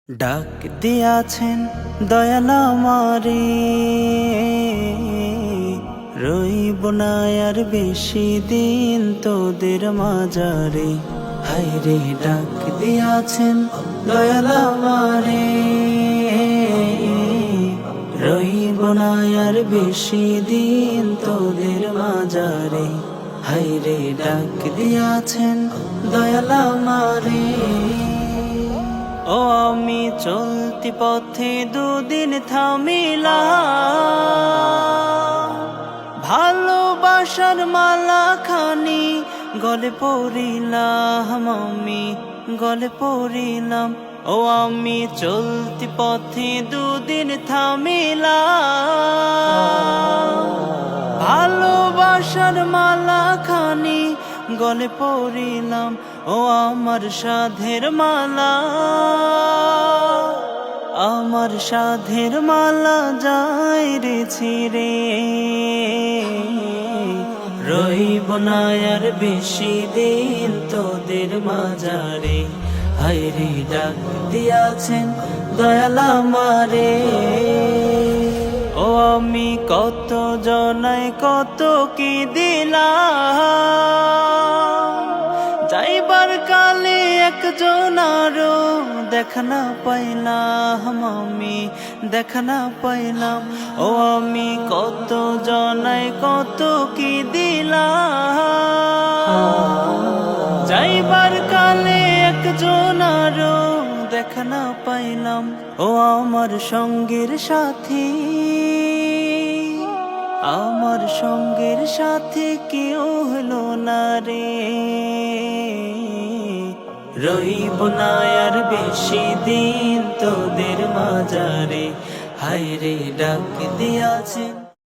ডাক দিয়াছেন দয়াল আমারে, রইব না আর বেশি দিন তোদের মাঝারে। হায়রে ডাক দিয়াছেন দয়াল আমারে, রইব না আর বেশি দিন তোদের মাঝারে। হায়রে ডাক দিয়াছেন দয়াল আমারে। ও আমি চলতি পথে দুদিন থামিলাম, ভালোবাসার মালা খানি গলে পড়িলাম, আমি গলে পড়িলাম। ও আমি চলতি পথে দুদিন থামিলাম, ভালোবাসার মালা খানি গলে পড়িলাম। ও আমার সাধের মালা, আমার সাধের মালা যায় রে ছিঁড়ে, রইব না আর বেশি দিন তোদের মাঝারে। হায়রে ডাক দিয়াছেন দয়াল আমারে। ও আমি কত জনায় কত কি দিলাম, যাইবার কালে একজন আরো দেখা না পাইলাম, আমি দেখা না পাইলাম। ও আমি কত জনায় কত কি দিলাম, যাইবার কালে একজন আরো দেখা না পাইলাম। ও আমার সঙ্গের সাথী, আমার সঙ্গের সাথে কেউ হলো না রে, রইব না আর বেশি দিন তোদের মাঝারে। হায়রে ডাক দিয়াছেন